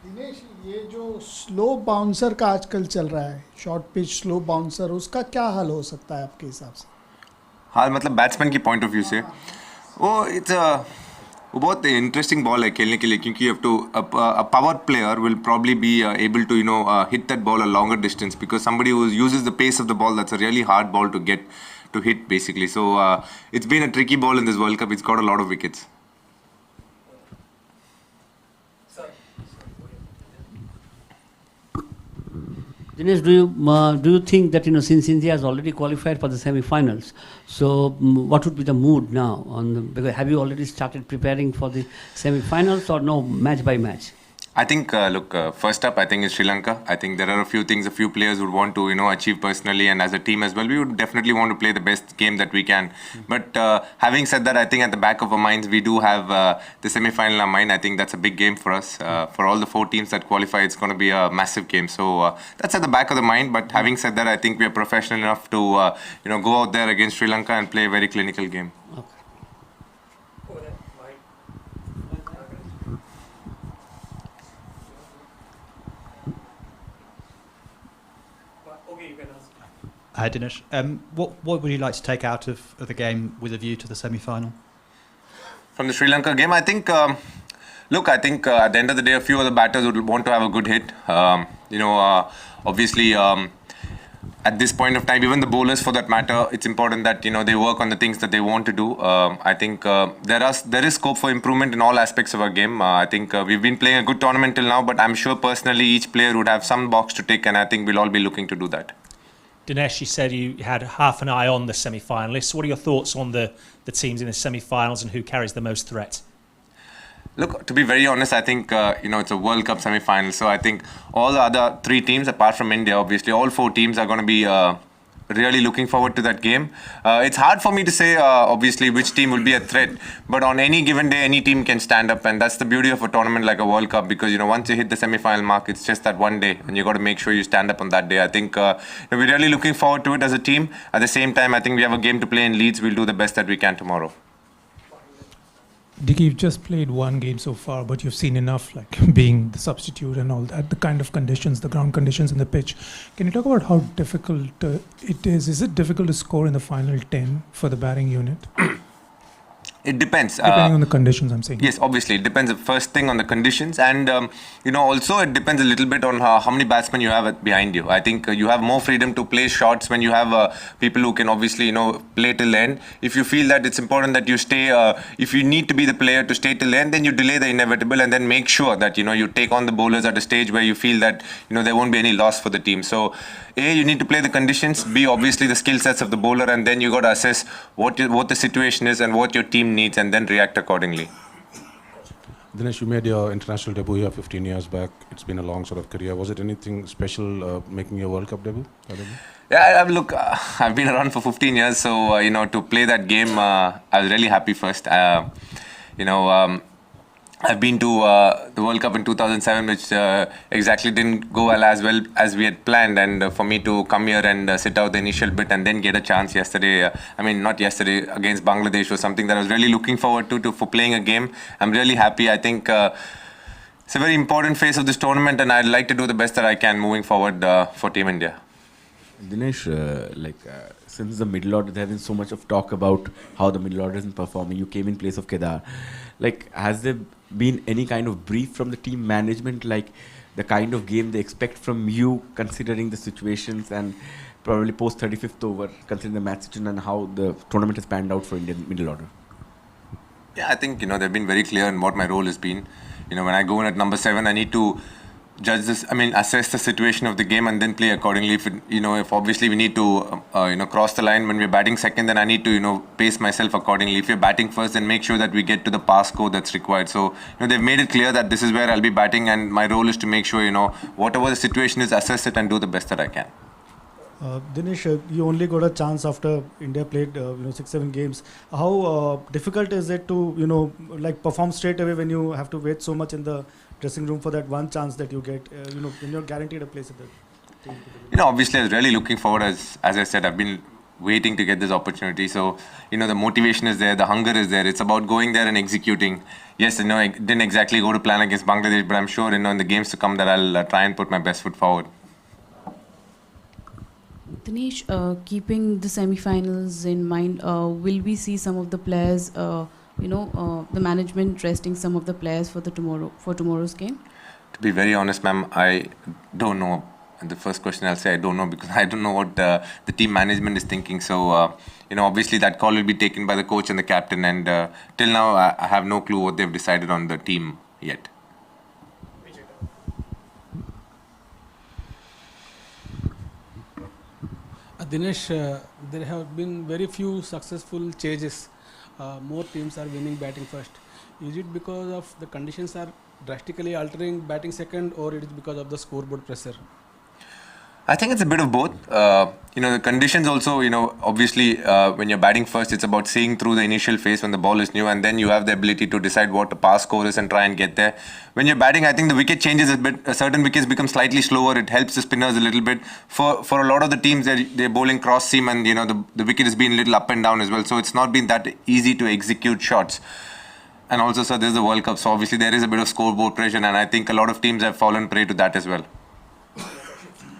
दिनेश, ये जो slow bouncer का आजकल चल रहा है, शॉर्ट पिच स्लो बाउंसर, उसका क्या हल हो सकता है आपके हिसाब से? हाँ मतलब बैट्समैन की पॉइंट ऑफ व्यू से वो इट्स वो बहुत इंटरेस्टिंग बॉल है खेलने के लिए क्योंकि you have to a power player will probably be able to hit that ball a longer distance because somebody who uses the pace of the ball, that's a really hard ball to get to hit basically. So it's been a tricky ball in this World Cup. It's got a lot of wickets. Dinesh, do you think that since India has already qualified for the semi-finals, so what would be the mood now? Because have you already started preparing for the semi-finals or no, match by match? I think, first up, I think is Sri Lanka. I think there are a few things a few players would want to, achieve personally, and as a team as well, we would definitely want to play the best game that we can. But having said that, I think at the back of our minds, we do have the semi-final in our mind. I think that's a big game for us. For all the 4 teams that qualify, it's going to be a massive game. So that's at the back of the mind. But having said that, I think we are professional enough to, go out there against Sri Lanka and play a very clinical game. Okay. Hi Dinesh. What would you like to take out of the game with a view to the semi-final? From the Sri Lanka game, I think, I think at the end of the day, a few of the batters would want to have a good hit. Obviously, at this point of time, even the bowlers for that matter, it's important that, they work on the things that they want to do. I think there is scope for improvement in all aspects of our game. I think we've been playing a good tournament till now, but I'm sure personally each player would have some box to tick, and I think we'll all be looking to do that. Dinesh, you said you had half an eye on the semi-finalists. What are your thoughts on the teams in the semi-finals and who carries the most threat? Look, to be very honest, I think, it's a World Cup semi-final. So I think all the other 3 teams, apart from India, obviously, all 4 teams are going to be really looking forward to that game. It's hard for me to say, obviously, which team will be a threat. But on any given day, any team can stand up. And that's the beauty of a tournament like a World Cup. Because, once you hit the semi-final mark, it's just that one day. And you got to make sure you stand up on that day. I think we're really looking forward to it as a team. At the same time, I think we have a game to play in Leeds. We'll do the best that we can tomorrow. Dicky, you've just played one game so far, but you've seen enough, like being the substitute and all that, the kind of conditions, the ground conditions in the pitch. Can you talk about how difficult it is? Is it difficult to score in the final 10 for the batting unit? It depends. Depending on the conditions, I'm saying. Yes, obviously. It depends, first thing, on the conditions. And, also it depends a little bit on how many batsmen you have behind you. I think you have more freedom to play shots when you have people who can obviously, play till the end. If you feel that it's important that you stay, if you need to be the player to stay till the end, then you delay the inevitable and then make sure that, you take on the bowlers at a stage where you feel that, there won't be any loss for the team. So, A, you need to play the conditions. B, obviously the skill sets of the bowler, and then you got to assess what the situation is and what your team needs, and then react accordingly. Dinesh, you made your international debut here 15 years back. It's been a long sort of career. Was it anything special making your World Cup debut? Yeah, I've been around for 15 years, so to play that game, I was really happy first. I've been to the World Cup in 2007, which exactly didn't go as well as we had planned. And for me to come here and sit out the initial bit and then get a chance yesterday, not yesterday, against Bangladesh was something that I was really looking forward to for playing a game. I'm really happy. I think it's a very important phase of this tournament, and I'd like to do the best that I can moving forward for Team India. Dinesh, since the middle order, there has been so much of talk about how the middle order isn't performing. You came in place of Kedar. Has there been any kind of brief from the team management, like the kind of game they expect from you, considering the situations and probably post 35th over, considering the match situation and how the tournament has panned out for Indian middle order? Yeah, I think, they've been very clear in what my role has been. When I go in at number 7, I need to assess the situation of the game and then play accordingly. If obviously we need to, cross the line when we're batting second, then I need to, pace myself accordingly. If we're batting first, then make sure that we get to the pass score that's required. So, they've made it clear that this is where I'll be batting, and my role is to make sure, whatever the situation is, assess it and do the best that I can. Dinesh, you only got a chance after India played 6-7 games. How difficult is it to perform straight away when you have to wait so much in the dressing room for that one chance that you get, when you're guaranteed a place at the team? Obviously I was really looking forward, as I said, I've been waiting to get this opportunity. So, the motivation is there, the hunger is there. It's about going there and executing. yes, it didn't exactly go to plan against Bangladesh, but I'm sure, in the games to come that I'll try and put my best foot forward. Dinesh, keeping the semi-finals in mind, will we see some of the players, the management resting some of the players for tomorrow's game? To be very honest, ma'am, I don't know. And the first question I'll say I don't know, because I don't know what the team management is thinking. So, obviously that call will be taken by the coach and the captain. And till now, I have no clue what they've decided on the team yet. Dinesh, there have been very few successful chases. More teams are winning batting first. Is it because of the conditions are drastically altering batting second, or it is because of the scoreboard pressure? I think it's a bit of both. The conditions also, obviously when you're batting first, it's about seeing through the initial phase when the ball is new, and then you have the ability to decide what a pass score is and try and get there. When you're batting, I think the wicket changes a bit. Certain wickets become slightly slower. It helps the spinners a little bit. For a lot of the teams, they're bowling cross seam, and the wicket has been a little up and down as well. So it's not been that easy to execute shots. And also, sir, there's the World Cup, so obviously there is a bit of scoreboard pressure, and I think a lot of teams have fallen prey to that as well.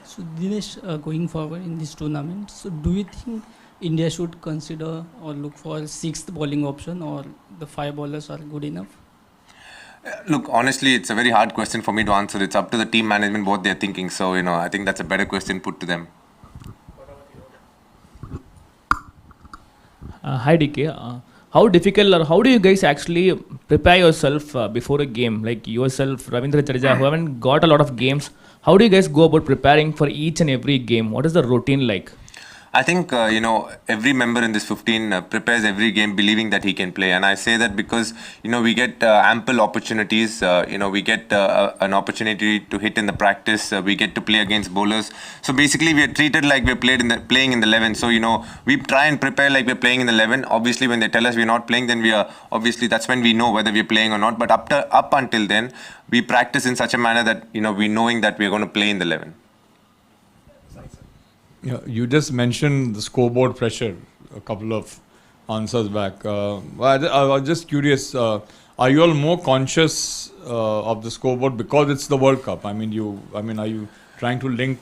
So Dinesh, going forward in this tournament, so do you think India should consider or look for a sixth bowling option, or the 5 bowlers are good enough? Look, honestly, it's a very hard question for me to answer. It's up to the team management what they're thinking. So, I think that's a better question put to them. Hi DK, how difficult or how do you guys actually prepare yourself before a game? Like yourself, Ravindra Jadeja, who haven't got a lot of games, how do you guys go about preparing for each and every game? What is the routine like? I think, every member in this 15 prepares every game believing that he can play. And I say that because, we get ample opportunities. We get an opportunity to hit in the practice. We get to play against bowlers. So basically, we are treated like we're playing in the 11. So, we try and prepare like we're playing in the 11. Obviously, when they tell us we're not playing, then that's when we know whether we're playing or not. But up until then, we practice in such a manner that, we knowing that we're going to play in the 11. Yeah, you just mentioned the scoreboard pressure a couple of answers back. I was just curious, are you all more conscious of the scoreboard because it's the World Cup? Are you trying to link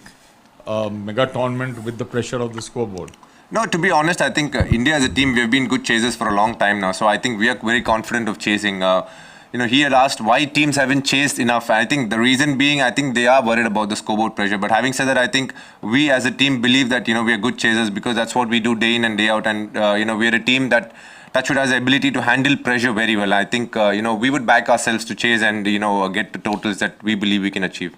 mega tournament with the pressure of the scoreboard? No, to be honest, I think India as a team, we've been good chasers for a long time now. So I think we are very confident of chasing. He had asked why teams haven't chased enough. I think the reason being, I think they are worried about the scoreboard pressure. But having said that, I think we as a team believe that, we are good chasers because that's what we do day in and day out. And, we are a team that should have the ability to handle pressure very well. I think, we would back ourselves to chase and, get the totals that we believe we can achieve.